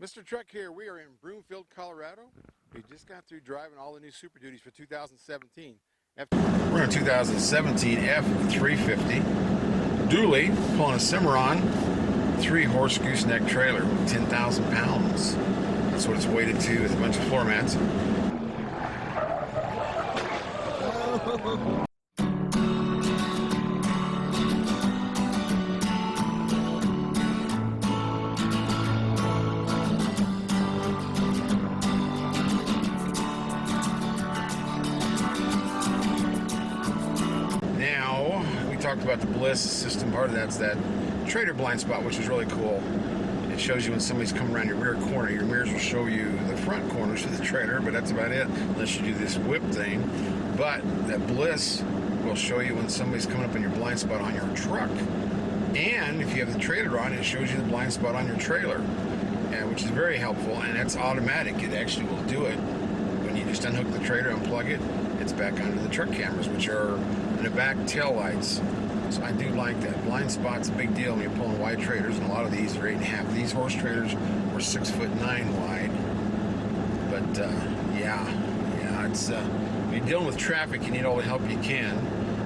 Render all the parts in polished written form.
Mr. Truck here. We are in Broomfield, Colorado. We just got through driving all the new Super Duties for 2017. We're in a 2017 F350 dually pulling a Cimarron 3-horse gooseneck trailer with 10,000 pounds. That's what it's weighted to with a bunch of floor mats. Talked about the Bliss system. Part of that's that trailer blind spot, which is really cool. It shows you when somebody's coming around your rear corner. Your mirrors will show you the front corners of the trailer, but that's about it, unless you do this whip thing. But that Bliss will show you when somebody's coming up in your blind spot on your truck. And if you have the trailer on, it shows you the blind spot on your trailer, which is very helpful. And it's automatic. It actually will do it. When you just unhook the trailer, unplug it, it's back onto the truck cameras, which are in the back tail lights. So I do like that. Blind spot's a big deal when you're pulling wide trailers, and a lot of these are 8.5. These horse trailers were 6'9" wide. But yeah, it's when you're dealing with traffic, you need all the help you can.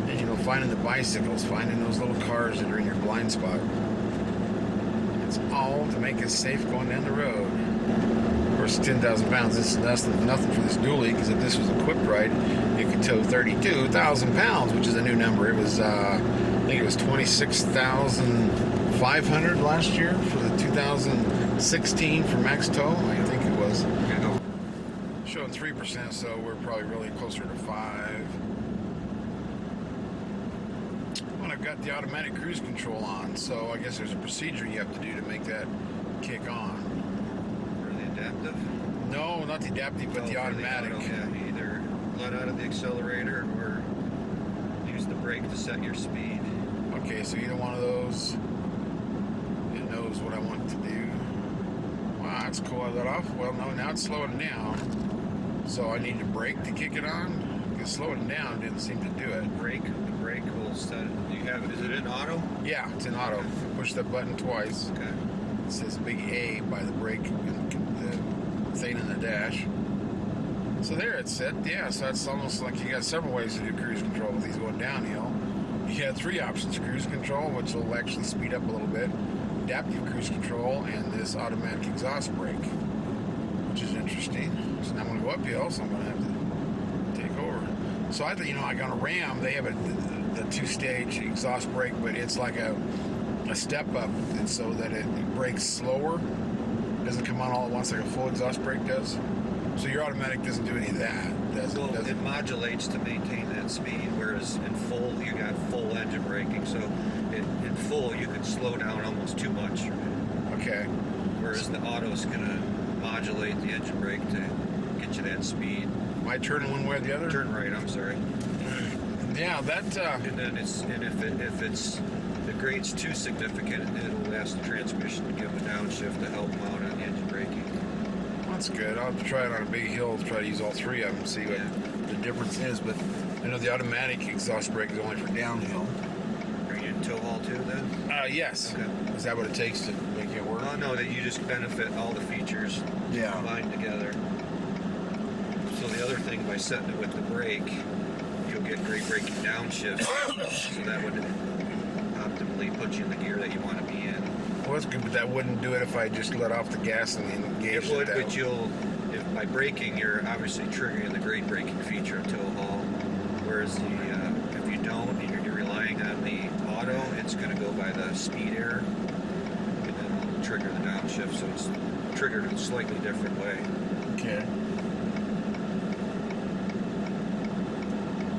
And finding the bicycles, finding those little cars that are in your blind spot. It's all to make it safe going down the road. Of course, 10,000 pounds, this is less than nothing for this dually, because if this was equipped right, it could tow 32,000 pounds, which is a new number. It was, I think it was 26,500 last year for the 2016 for max tow, I think it was. Showing 3%, so we're probably really closer to 5. Well, I've got the automatic cruise control on, so I guess there's a procedure you have to do to make that kick on. Adaptive? No, not the adaptive, but the automatic. Yeah, either let out of the accelerator or use the brake to set your speed. Okay, so either one of those, it knows what I want it to do. Wow, that's cool. I let off. Well, no, now it's slowing down. So I need to brake to kick it on? Because slowing down didn't seem to do it. The brake will set it. Do you have it? Is it in auto? Yeah, it's in auto. Push the button twice. Okay. It says big A by the brake thing in the dash. So there it's set. Yeah, so that's almost like you got several ways to do cruise control with these going downhill. You had 3 options: cruise control, which will actually speed up a little bit, adaptive cruise control, and this automatic exhaust brake, which is interesting. So now I'm going to go uphill, so I'm going to have to take over. So I thought, like on a Ram, they have the 2-stage exhaust brake, but it's like a step up, and so that it brakes slower. It doesn't come on all at once like a full exhaust brake does. So your automatic doesn't do any of that, does it? Well, it modulates to maintain that speed, whereas in full, you got full engine braking. So in full, you can slow down almost too much. Okay. Whereas the auto's going to modulate the engine brake to get you that speed. Am I turning one way or the other? Turn right, I'm sorry. Yeah, that... And then if the grade's too significant, it'll ask the transmission to give a downshift to help mount on the engine braking. That's good. I'll have to try it on a big hill to try to use all 3 of them and see what the difference is. But I know the automatic exhaust brake is only for downhill. Are you in tow haul too then? Yes. Okay. Is that what it takes to make it work? Oh no, that you just benefit all the features combined together. So the other thing, by setting it with the brake, you'll get great braking downshifts. So that would optimally put you in the gear that you want to be in. Well, that's good, but that wouldn't do it if I just let off the gas and engaged it. Would, but by braking, you're obviously triggering the great braking feature of tow haul. Whereas if you don't, and you're relying on the auto, it's going to go by the speed error, and then it'll trigger the downshift. So it's triggered in a slightly different way. Okay.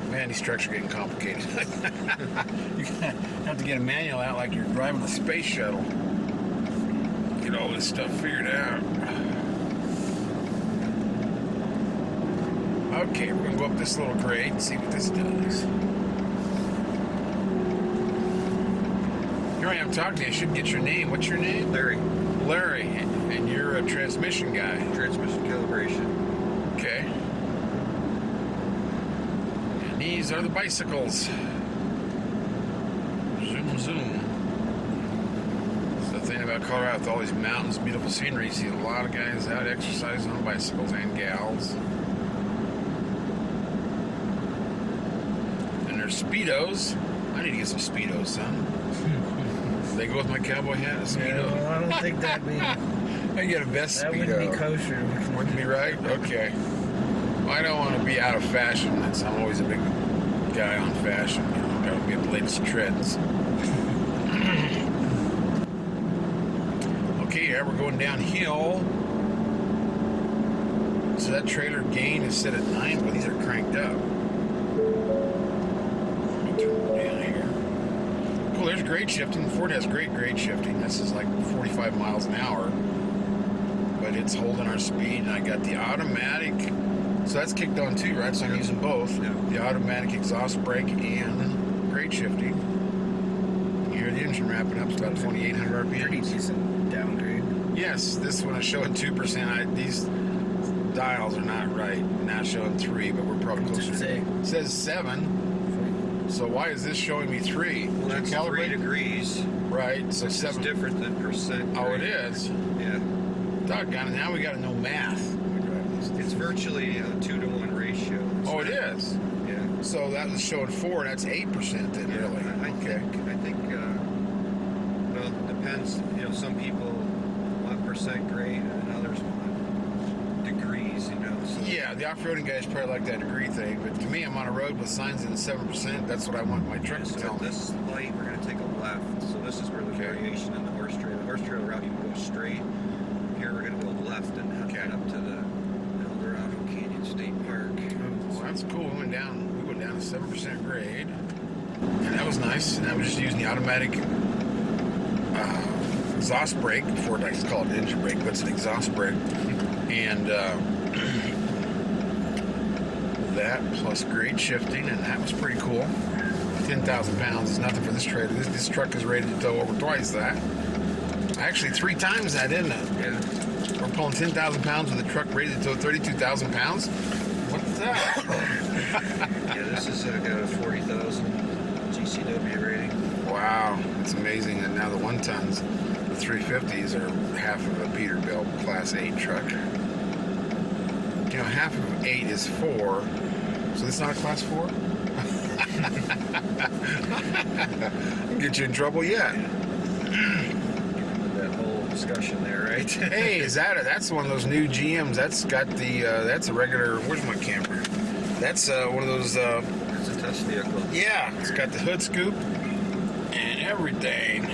Man, these trucks are getting complicated. You have to get a manual out like you're driving a space shuttle. Get all this stuff figured out. Okay, we're gonna go up this little grade and see what this does. Here I am talking to you. I should get your name. What's your name? Larry. Larry, and you're a transmission guy. Transmission calibration. Okay. And these are the bicycles. Zoom, zoom. So the thing about about Colorado with all these mountains, beautiful scenery. You see a lot of guys out exercising on bicycles and gals. And there's Speedos. I need to get some Speedos, son. They go with my cowboy hat, a Speedo. Yeah, well, I don't think that'd be. I get a vest That Speedo. wouldn't be kosher. Wouldn't be right? Okay. Well, I don't want to be out of fashion. I'm always a big guy on fashion. You know, gotta be the latest trends. Okay, yeah, we're going downhill. So that trailer gain is set at 9, but these are cranked up. Let me turn down here. Cool, there's grade shifting. Ford has great grade shifting. This is like 45 miles an hour. But it's holding our speed, and I got the automatic. So that's kicked on too, right? So I'm using both. Yeah. The automatic exhaust brake and grade shifting. You hear the engine wrapping up. It's about 2,800 Pretty RPMs. decent downgrade. Yes, this one is showing 2%. These dials are not right. Not showing 3, but we're probably What's closer. it say? It says 7. So why is this showing me 3? Well, Did that's you 3 calibrate? degrees. Right, so This is 7. different than percent. Oh, it grade. is. Yeah. Doggone it. Now we got to know math. It's virtually a 2-to-1 ratio. Oh, it is. Yeah. So that was showing 4. That's 8% then, Yeah, really. I think, well, it depends. You know, some people want percent grade and others want degrees, you know. So Yeah, the off-roading guys probably like that degree thing, but to me, I'm on a road with signs in 7%. That's what I want my truck to So tell at me. this light, we're going to take a left. So this is where the Okay. variation in the horse trail. The horse trail route, you can go straight. Here, we're going to go left and head up to the Eldorado Canyon State Park. Well, that's cool. We went down to 7% grade, and that was nice. And I was just using the automatic exhaust brake. Ford likes to call it engine brake, but it's an exhaust brake. And that plus grade shifting, and that was pretty cool. 10,000 pounds is nothing for this trailer. This truck is rated to tow over twice that. Actually, 3 times that, isn't it? Yeah. We're pulling 10,000 pounds with a truck rated to tow 32,000 pounds. What's that? Yeah, this has got a 40,000 GCW rating. Wow, it's amazing that now the 1-tons, the 350s are half of a Peterbilt Class 8 truck. You know, half of 8 is 4, so this is not a Class 4? Get you in trouble yet. That whole discussion there, right? Hey, is that that's one of those new GMs? That's got the that's a regular. Where's my camper? That's one of those. It's a test vehicle. Yeah, it's got the hood scoop and everything.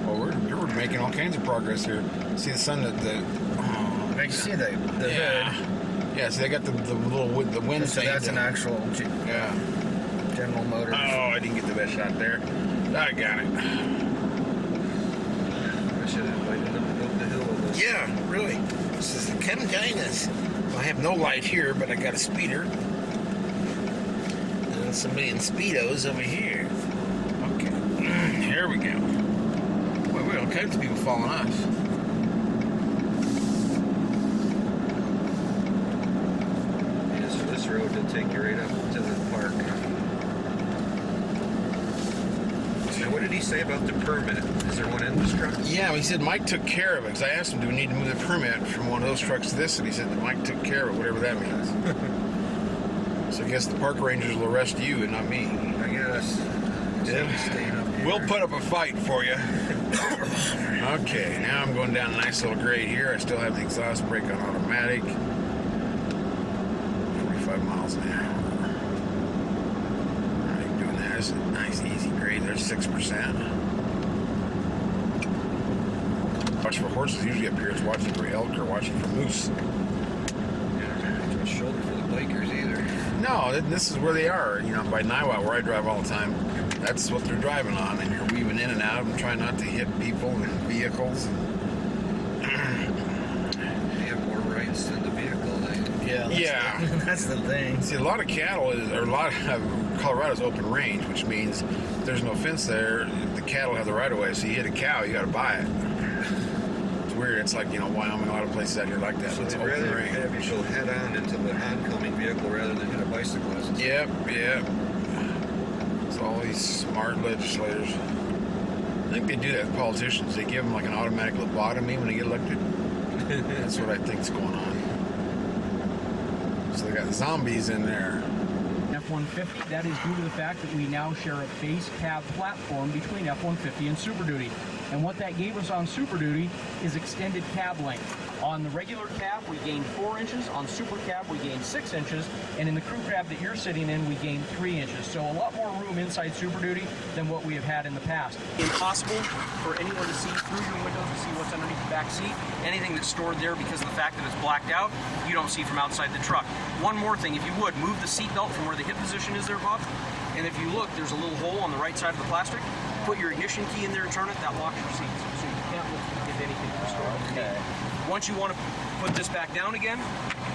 Well, we're making all kinds of progress here. See the sun that the. Oh, I can see the yeah. hood. Yeah, so they got the little the wind So thing. that's an actual Yeah. General Motors. Oh, I didn't get the best shot there. I got it. I should have invited them up the hill with us. Yeah, really. This is come join us. Well, I have no light here, but I got a speeder. And somebody in Speedos over here. Okay. Here we go. Well, we got all kinds of people following us. Yeah, so this road will take you right up to the park. Now, what did he say about the permit? Is there one in this truck? Yeah, well, he said Mike took care of it. Because I asked him, do we need to move the permit from one of those trucks to this? And he said that Mike took care of it, whatever that means. So I guess the park rangers will arrest you and not me. I guess. Staying up here. We'll put up a fight for you. Okay, now I'm going down a nice little grade here. I still have the exhaust brake on automatic. 45 miles an hour. How are you doing that? It's a nice, easy grade. There's 6%. Watch for horses usually up here. It's watching for elk or watching for moose. Yeah, not much shoulder for the bikers either. No, this is where they are. You know, by Niwot, where I drive all the time. That's what they're driving on, and you're weaving in and out and trying not to hit people and vehicles. They have more rights than the vehicle. Yeah. That's the thing. See, a lot of cattle or a lot of Colorado's open range, which means there's no fence there. The cattle have the right of way, so you hit a cow, you got to buy it. It's weird. It's like, you know, Wyoming, a lot of places out here like that. So It's they'd open rather range. have you go head on into the oncoming vehicle rather than hit a bicyclist. Yep. It's all these smart legislators. I think they do that with politicians. They give them like an automatic lobotomy when they get elected. That's what I think's going on. So they got zombies in there. F-150, that is due to the fact that we now share a base cab platform between F-150 and Super Duty. And what that gave us on Super Duty is extended cab length. On the regular cab, we gained 4 inches. On Super Cab, we gained 6 inches. And in the crew cab that you're sitting in, we gained 3 inches. So a lot more room inside Super Duty than what we have had in the past. Impossible for anyone to see through your windows to see what's underneath the back seat. Anything that's stored there, because of the fact that it's blacked out, you don't see from outside the truck. One more thing, if you would, move the seat belt from where the hip position is there, Bob. And if you look, there's a little hole on the right side of the plastic. Put your ignition key in there and turn it, that locks your seats. So you can't look if anything is stored underneath. Once you want to put this back down again,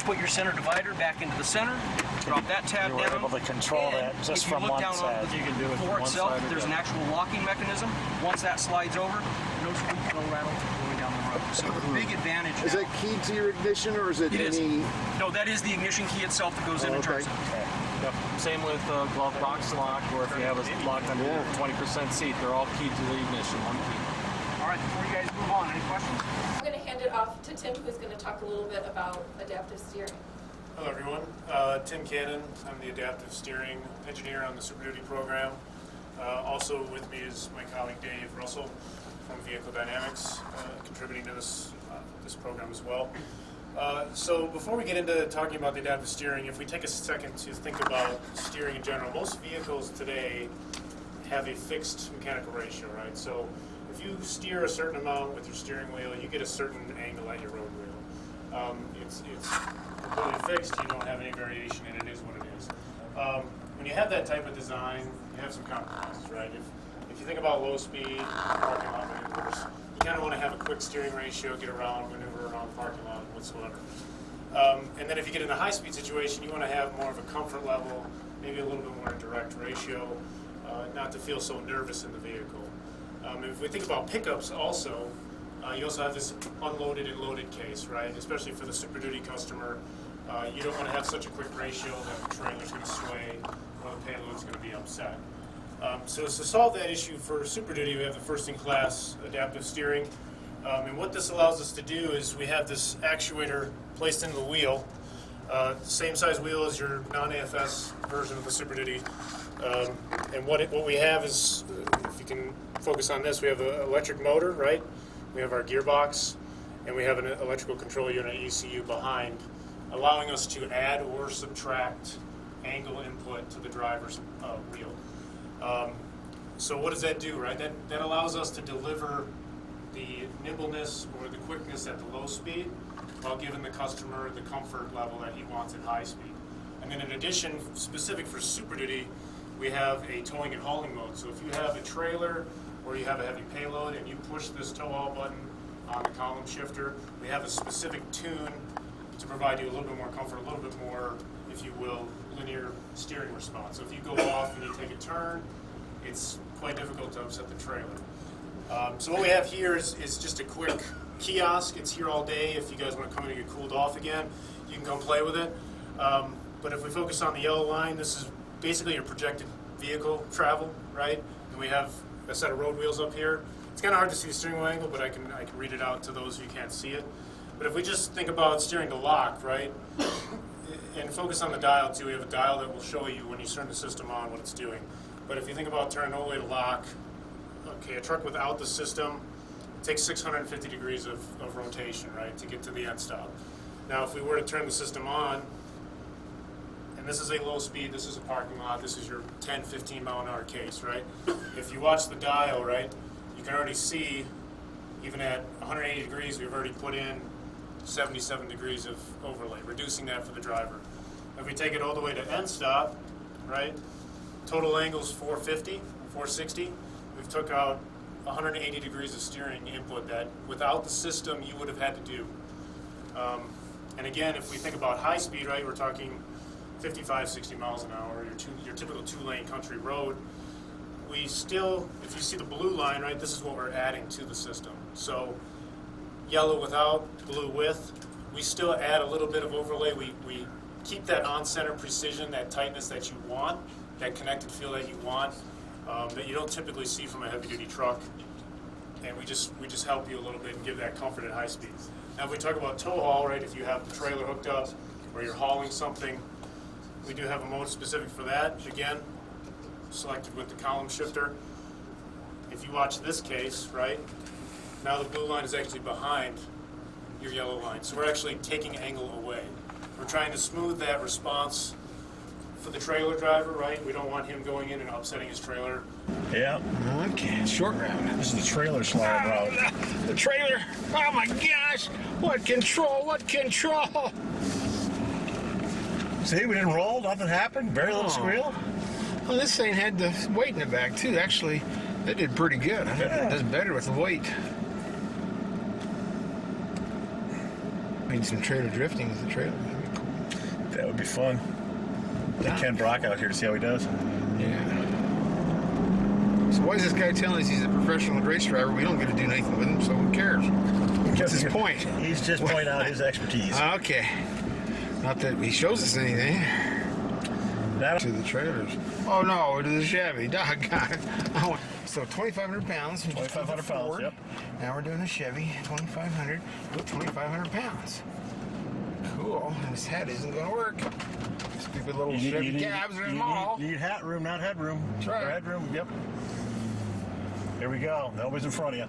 put your center divider back into the center, drop that tab You were down. able to control and that just if you from look one down side. on the You can do it floor from one itself, side or there's the an actual locking mechanism. Once that slides over, no squeak, no rattle going down the road. So the big advantage Is now, it keyed to your ignition, or is it, It is. any? no, that is the ignition key itself that goes in and okay. turns it. Yep. Same with glove box lock, or if you have a lock under your 20% seat, they're all keyed to the ignition, one key. All right, before you guys move on, any questions? I'm going to hand it off to Tim, who's going to talk a little bit about adaptive steering. Hello everyone, Tim Cannon. I'm the adaptive steering engineer on the Super Duty program. Also with me is my colleague Dave Russell from Vehicle Dynamics, contributing to this program as well. So before we get into talking about the adaptive steering, if we take a second to think about steering in general, most vehicles today have a fixed mechanical ratio, right? So if you steer a certain amount with your steering wheel, you get a certain angle at your road wheel. It's completely fixed, you don't have any variation, and it is what it is. When you have that type of design, you have some compromises, right? If you think about low speed, parking lot maneuvers, you kind of want to have a quick steering ratio, get around, maneuver around the parking lot whatsoever. And then if you get in a high speed situation, you want to have more of a comfort level, maybe a little bit more direct ratio, not to feel so nervous in the vehicle. If we think about pickups also, you also have this unloaded and loaded case, right? Especially for the Super Duty customer, you don't want to have such a quick ratio that the trailer's going to sway or the payload's going to be upset. So to solve that issue for Super Duty, we have the first-in-class adaptive steering. And what this allows us to do is we have this actuator placed into the wheel, same size wheel as your non-AFS version of the Super Duty. And what we have is, if you can focus on this, we have an electric motor, right? We have our gearbox, and we have an electrical control unit, ECU, behind, allowing us to add or subtract angle input to the driver's wheel. So what does that do, right? That allows us to deliver the nimbleness or the quickness at the low speed while giving the customer the comfort level that he wants at high speed. And then in addition, specific for Super Duty, we have a towing and hauling mode. So if you have a trailer or you have a heavy payload and you push this tow haul button on the column shifter, we have a specific tune to provide you a little bit more comfort, a little bit more, if you will, linear steering response. So if you go off and you take a turn, it's quite difficult to upset the trailer. So what we have here is just a quick kiosk. It's here all day. If you guys want to come in and get cooled off again, you can come play with it. But if we focus on the yellow line, this is basically your projected vehicle travel, right? And we have a set of road wheels up here. It's kind of hard to see the steering wheel angle, but I can read it out to those who can't see it. But if we just think about steering to lock, right, and focus on the dial too, we have a dial that will show you when you turn the system on what it's doing. But if you think about turning all the way to lock, okay, a truck without the system takes 650 degrees of rotation, right, to get to the end stop. Now, if we were to turn the system on, and this is a low speed, this is a parking lot, this is your 10, 15 mile an hour case, right? If you watch the dial, right, you can already see, even at 180 degrees, we've already put in 77 degrees of overlay, reducing that for the driver. If we take it all the way to end stop, right, total angle is 450, 460. We've took out 180 degrees of steering input that without the system you would have had to do. And again, if we think about high speed, right, we're talking 55, 60 miles an hour, your typical two-lane country road. We still, if you see the blue line, right, this is what we're adding to the system. So yellow without, blue with, we still add a little bit of overlay. We keep that on-center precision, that tightness that you want, that connected feel that you want, that you don't typically see from a heavy-duty truck. and we just help you a little bit and give that comfort at high speeds. Now, if we talk about tow haul, right? If you have the trailer hooked up or you're hauling something, we do have a mode specific for that. Again, selected with the column shifter. If you watch this case, right? Now the blue line is actually behind your yellow line, so we're actually taking angle away. We're trying to smooth that response for the trailer driver, right? We don't want him going in and upsetting his trailer. Yeah. Okay, short route. This is the trailer slide route. The trailer. Oh my gosh! What control? What control? See, we didn't roll. Nothing happened. Very little squeal. Well, this thing had the weight in the back too. Actually, they did pretty good. I think it does better with the weight. Need some trailer drifting with the trailer. That'd be cool. That would be fun. Get Ken Brock out here to see how he does. Yeah. So why is this guy telling us he's a professional race driver? We don't get to do anything with him, so who cares? What's his point? He's just pointing out his expertise. Okay. Not that he shows us anything. That, To the trailers. Oh no, to the Chevy. Doggone it. Oh, so 2,500 pounds. 2,500 pounds, Ford. yep. Now we're doing a Chevy, 2,500 with 2,500 pounds. Cool. And this head isn't going to work. Stupid little Chevy cabs are small. You need hat room, not headroom. That's right. Or headroom, yep. Here we go. Nobody's in front of you.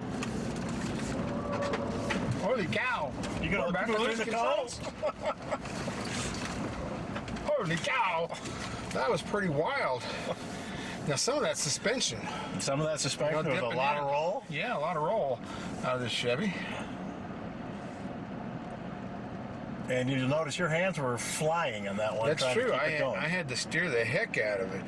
Holy cow. You gonna We're back lose to lose the controls. Holy cow. That was pretty wild. Now some of that suspension. Some of that suspension was a dipping lot in. of roll. Yeah, a lot of roll out of this Chevy. And you notice your hands were flying on that one. That's trying true. To keep it going. I had to steer the heck out of it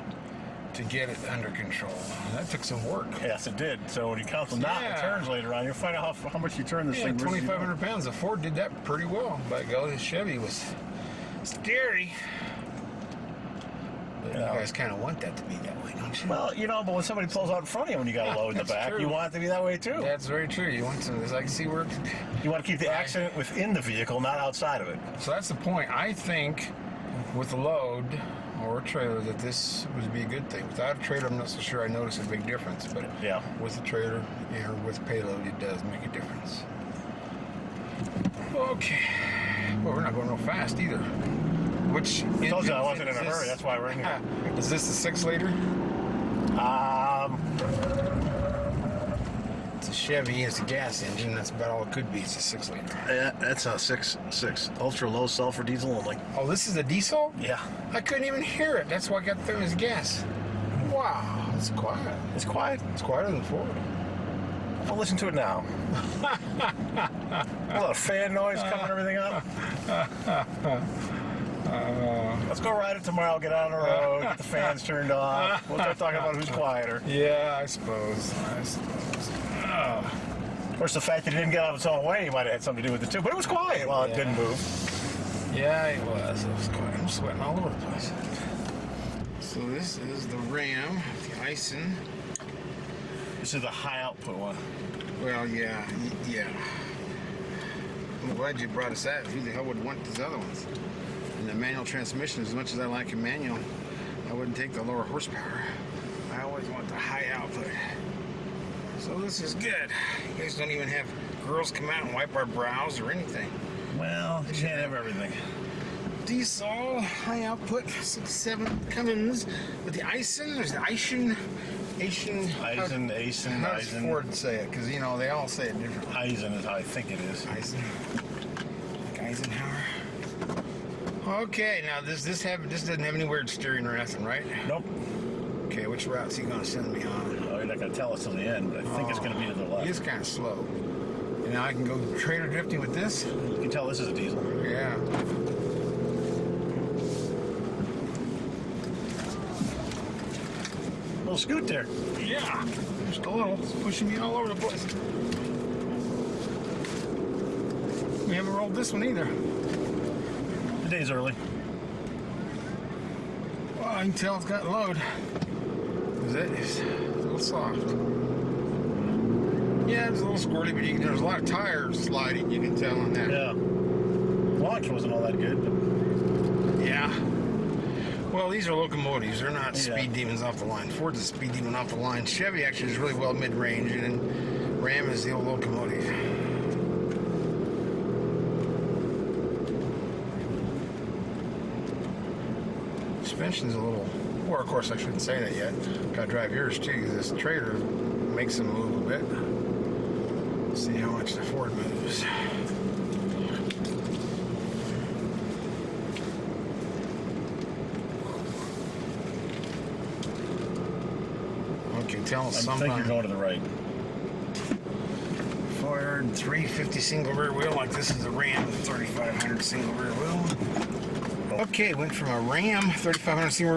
to get it under control. That took some work. Yes, it did. So when you count the knot and Yeah. turns later on, you'll find out how much you turn this Yeah, thing. 2,500 pounds. The Ford did that pretty well. By golly, the Chevy was scary. But Yeah. you guys kind of want that to be that way, don't you? Well, you know, but when somebody pulls out in front of you when you got a load in the That's back, true. you want it to be that way too. That's very true. You want some. I can see where. You want to keep the accident within the vehicle, not outside of it. So that's the point. I think with a load or a trailer that this would be a good thing. Without a trailer, I'm not so sure I notice a big difference. But Yeah. with a trailer or with payload, it does make a difference. Okay. Well, we're not going real fast either. Which I told you I engine wasn't in a is hurry. this? That's why we're in here. Is this the 6-liter? It's a Chevy. It's a gas engine. That's about all it could be. It's a 6-liter. That's a 6.6 ultra low sulfur diesel only. Oh, this is a diesel? Yeah, I couldn't even hear it. That's why I got through as gas. Wow, it's quiet. it's quiet. It's quieter than Ford. I'll listen to it now. A lot of fan noise covering everything up. Let's go ride it tomorrow. Get out on the road. Get the fans turned off. We'll start talking about who's quieter. Yeah, I suppose. Of course, the fact that it didn't get out of its own way might have had something to do with it too. But it was quiet while it didn't move. Yeah, it was. It was quiet. I'm sweating all over the place. So this is the Ram, the Ison. This is the high output one. Well, yeah. I'm glad you brought us that. Who the hell would want these other ones? And the manual transmission, as much as I like a manual, I wouldn't take the lower horsepower. I always want the high output. So this is good. You guys don't even have girls come out and wipe our brows or anything. Well, you can't have everything. Diesel, high output, 6.7 Cummins with the Ison. There's the Ison. Eisen. How does Ford say it? Because, you know, they all say it differently. Eisen is how I think it is. Ison. Like Eisenhower. Okay, now this doesn't have any weird steering or nothing, right? Nope. Okay, which route's he gonna send me on? Oh, you're not going to tell us till the end, but I think it's going to be to the left. He is kind of slow. And now I can go trailer drifting with this? You can tell this is a diesel. Yeah. Little scoot there. Yeah. Just a little. It's pushing me all over the place. We haven't rolled this one either. The day's early. Well, I can tell it's got load. It's a little soft. Yeah, it's a little squirty, but there's a lot of tires sliding, you can tell on that. Yeah. Launch wasn't all that good, but Yeah. Well, these are locomotives. They're not speed demons off the line. Ford's a speed demon off the line. Chevy actually is really well mid-range, and Ram is the old locomotive. Suspension's a little, or of course I shouldn't say that yet. Gotta drive yours too, because this trailer makes them move a bit. Let's see how much the Ford moves. Okay, tell us I something. think you're going to the right. Ford 350 single rear wheel, like this is a Ram 3500 single rear wheel. Okay, went from a Ram 3500 single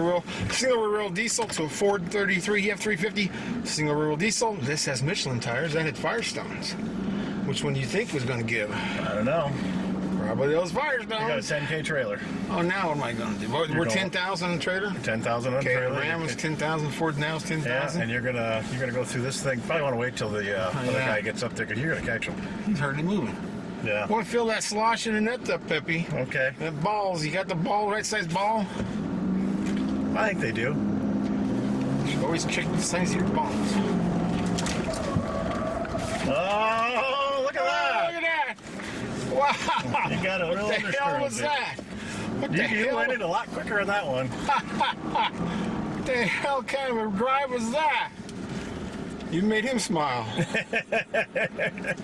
rear wheel diesel to a Ford 33 F350 single rear wheel diesel. This has Michelin tires that had Firestones. Which one do you think was going to give? I don't know. Probably those You got a Firestones. 10K trailer. Oh, now what am I going to do? We're going- 10,000 in trailer. 10,000 on Okay, trailer. Ram was 10,000. Ford now is Yeah, 10,000. and you're gonna go through this thing. Probably want to wait till the other yeah. guy gets up there because you're gonna catch him. He's hardly moving. Yeah. Want to feel that slosh in the net up, Peppy? Okay. That balls. You got the ball, right size ball? I think they do. You should always check the size of your balls. Oh, look at Oh, that! look at that! Wow! You got a real What the hell understirring was there. that? What the You hell? went in a lot quicker on that one. What the hell kind of a drive was that? You made him smile.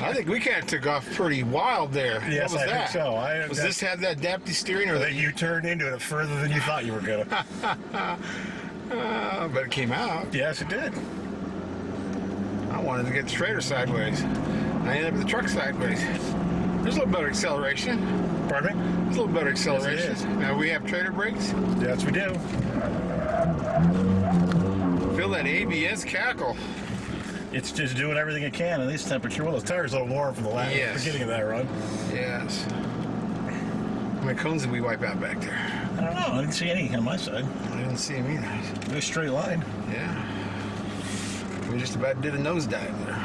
I think we kind of took off pretty wild there. Yes, what was I that? think so. Was this have that adaptive steering or That that you turned into it further than you thought you were gonna. but it came out. Yes, it did. I wanted to get the trailer sideways. I ended up with the truck sideways. There's a little better acceleration. Pardon me? There's a little better acceleration. is. Now we have trailer brakes. Yes, we do. Feel that ABS cackle. It's just doing everything it can in this temperature. Well, those tires are a little warm from the last beginning of that run. Yes. How many cones did we wipe out back there? I don't know. I didn't see any on my side. I didn't see them either. No straight line. Yeah. We just about did a nosedive there.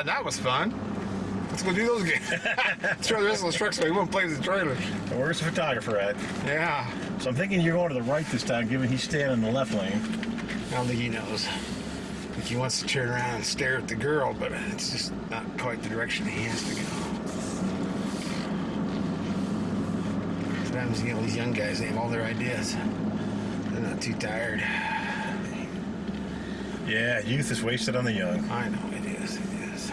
That was fun. Let's go do those again. Let's try the rest of those trucks so we won't play with the trailers. And where's the photographer at? Yeah. So I'm thinking you're going to the right this time, given he's standing in the left lane. I don't think he knows. I think he wants to turn around and stare at the girl, but it's just not quite the direction he has to go. Sometimes, you know, these young guys, they have all their ideas. They're not too tired. Yeah, youth is wasted on the young. I know it is. It is.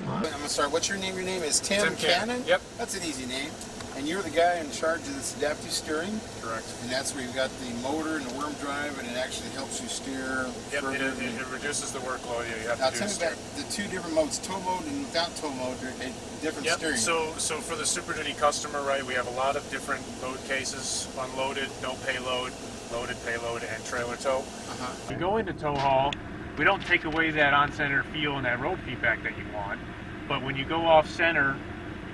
I'm gonna start. What's your name? Your name is Tim Tim Cannon. Yep. That's an easy name. And you're the guy in charge of this adaptive steering. Correct. And that's where you've got the motor and the worm drive, and it actually helps you steer. Yep, further. it reduces the workload you have Now to do. tell me to steer. about the two different modes, tow mode and without tow mode. They're different Yep. steering. So for the Super Duty customer, right, we have a lot of different load cases: unloaded, no payload, loaded payload, and trailer tow. You go into tow haul, we don't take away that on-center feel and that road feedback that you want, but when you go off-center,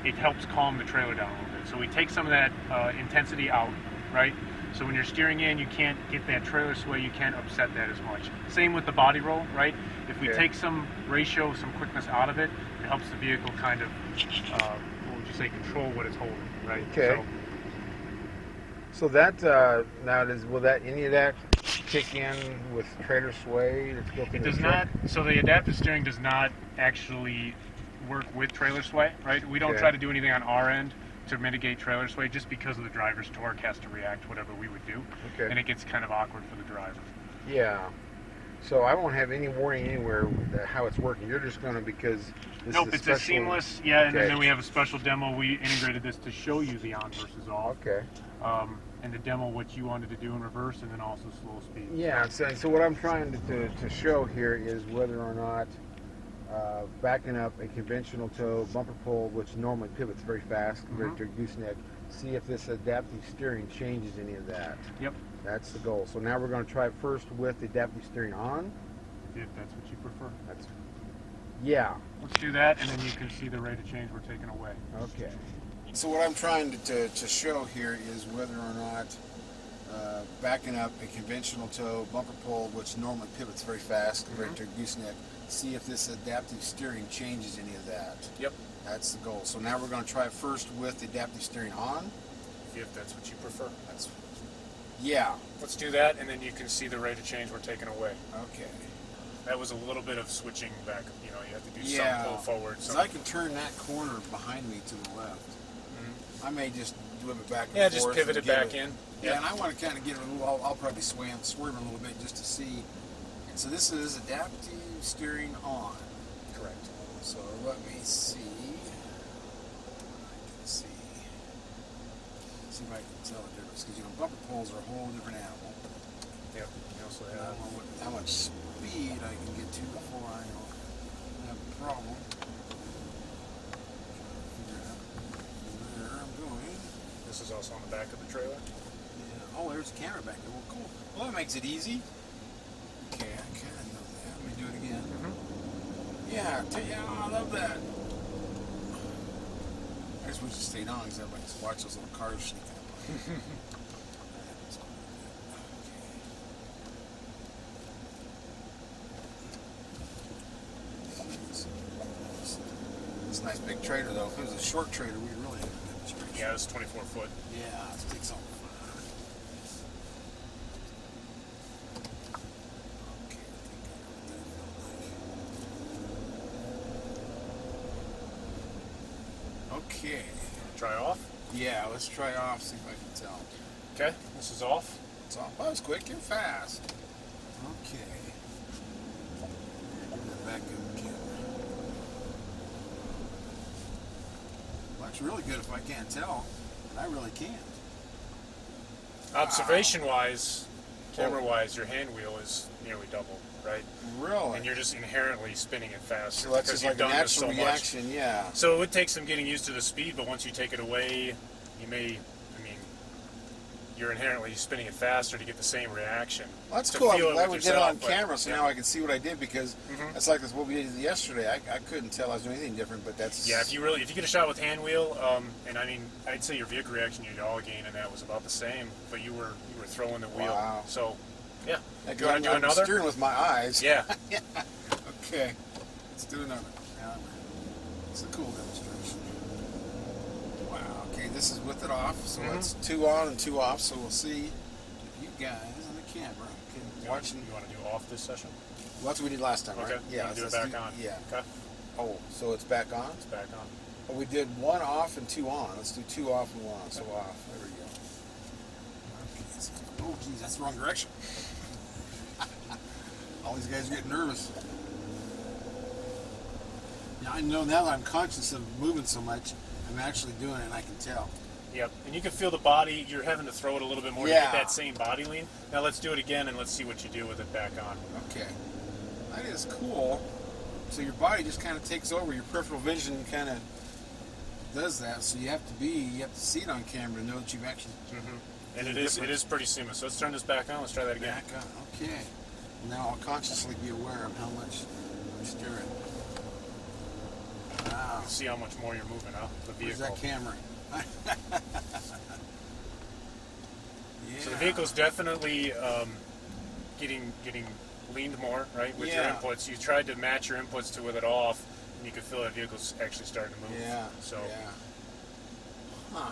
it helps calm the trailer down a little bit. So we take some of that intensity out, right? So when you're steering in, you can't get that trailer sway, you can't upset that as much. Same with the body roll, right? If we take some ratio, some quickness out of it, it helps the vehicle kind of, what would you say, control what it's holding, right? Okay. So that will any of that kick in with trailer sway that's built It into does the truck? not, so the adaptive steering does not actually work with trailer sway, right? We don't Okay. try to do anything on our end to mitigate trailer sway just because of the driver's torque has to react to whatever we would do. Okay. And it gets kind of awkward for the driver. Yeah. So I won't have any warning anywhere how it's working. You're just going to, because this Nope, is a it's special... a seamless, yeah, and Okay. then we have a special demo. We integrated this to show you the on versus off. Okay. And to demo what you wanted to do in reverse and then also slow speed. Yeah, so what I'm trying to show here is whether or not backing up a conventional tow bumper pull, which normally pivots very fast compared to a gooseneck, see if this adaptive steering changes any of that. Yep, That's the goal. So now we're going to try first with the adaptive steering on. if that's what you prefer. Yeah. Let's do that, and then you can see the rate of change we're taking away. Okay. So what I'm trying to show here is whether or not backing up a conventional tow bumper pull, which normally pivots very fast compared to a gooseneck, see if this adaptive steering changes any of that. Yep. That's the goal. So now we're going to try first with the adaptive steering on. If that's what you prefer. Yeah. Let's do that, and then you can see the rate of change we're taking away. Okay. that was a little bit of switching back. You know, you have to do Yeah. some pull forward. Because Some, I can turn that corner behind me to the left. I may just whip it back and yeah, forth. just pivot and it give back in. Yeah, and I want to kind of get it a little, I'll probably swerve a little bit just to see. And so this is adaptive steering on. Correct. So let me see. See if I can tell the difference. Because, you know, bumper pulls are a whole different animal. Yep. You also I have. don't know how much speed I can get to before I have a problem. Figure out where I'm going. This is also on the back of the trailer. Yeah. Oh, there's a camera back there. Well, cool. Well, that makes it easy. Okay, I kind of know that. Let me do it again. Yeah, I love that. I just wish it stayed on because everybody just watch those little cars sneak up. It's a nice big trailer though. If it was a short trailer, we'd really have a demonstration. Yeah, it's 24 foot. Yeah, let's take some. Okay. Try off. Yeah, let's try off, see if I can tell. Okay, this is off. It's off. That was quick and fast. Okay. Back up again. Well, that's really good if I can't tell, but I really can't. Observation-wise, camera-wise, your hand wheel is nearly double, right? Really? And you're just inherently spinning it faster So that's because just you've like a done this so natural much. reaction, yeah. So it would take some getting used to the speed, but once you take it away, you may, you're inherently spinning it faster to get the same reaction. Well, that's to cool. I'm feel it glad with we did it on yourself, but- camera, so yeah. now I can see what I did because it's like this what we did yesterday. I couldn't tell I was doing anything different, but that's Yeah, if you get a shot with hand wheel, and I'd say your vehicle reaction, your yaw gain, and that was about the same, but you were throwing the wheel. Wow. So, yeah. Like, You want to do I'm another? steering with my eyes. Yeah. Okay, let's do another. Yeah, it's a cool demonstration. Wow. Okay, this is with it off, so that's 2 on and 2 off. So we'll see if you guys on the camera can watch. You want to do off this session? Well, that's what we did last time, Okay. right? You wanna do it let's back on. Yeah. Okay. Oh, so it's back on. It's back on. Oh, we did 1 off and 2 on. Let's do 2 off and 1 on. So off. There we go. Okay, oh, geez, that's the wrong direction. All these guys are getting nervous. Yeah, I know now that I'm conscious of moving so much, I'm actually doing it and I can tell. Yep. And you can feel the body. You're having to throw it a little bit more to Yeah. get that same body lean. Now let's do it again and let's see what you do with it back on. Okay. That is cool. So your body just kind of takes over. Your peripheral vision kind of does that. So you have to see it on camera to know that you've actually And The it difference. is pretty seamless. So let's turn this back on. Let's try that again. back on. Okay. Now I'll consciously be aware of how much I'm steering. Wow. See how much more you're moving, huh? The Where's vehicle. that camera? Yeah. So the vehicle's definitely getting leaned more, right, with your Yeah. inputs. You tried to match your inputs to with it off, and you could feel that vehicle's actually starting to move. Yeah. So Yeah. Huh.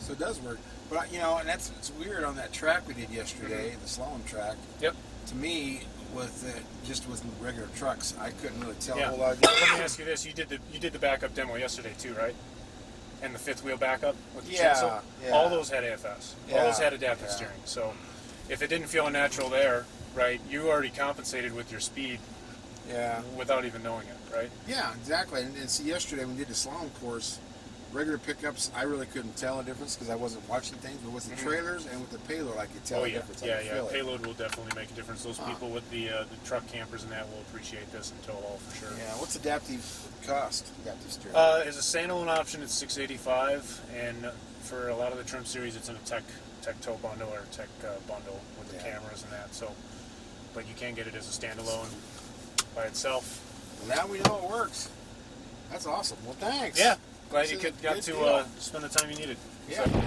So it does work. But and it's weird on that track we did yesterday, the slalom track. Yep. To me, with regular trucks, I couldn't really tell a Yeah. whole lot. Let me ask you this: you did the backup demo yesterday too, right? And the fifth wheel backup with the Yeah, chainsaw. yeah. All those had AFS. All Yeah, those had adaptive yeah. steering. So if it didn't feel unnatural there, right, you already compensated with your speed Yeah. without even knowing it, right? Yeah, exactly. And see, yesterday when we did the slalom course, regular pickups, I really couldn't tell a difference because I wasn't watching things. But with the trailers and with the payload, I could tell Oh a yeah, difference. I yeah, could yeah. feel it. Payload will definitely make a difference. Those people with the truck campers and that will appreciate this in tow haul for sure. Yeah. What's adaptive cost? Adaptive steering. As a standalone option, it's $685, and for a lot of the trim series, it's in a tech tow bundle or tech bundle with the Yeah. cameras and that. So, but you can get it as a standalone by itself. Well, now we know it works. That's awesome. Well, thanks. Yeah, glad This you is a got good to deal. spend the time you needed. Yeah. So,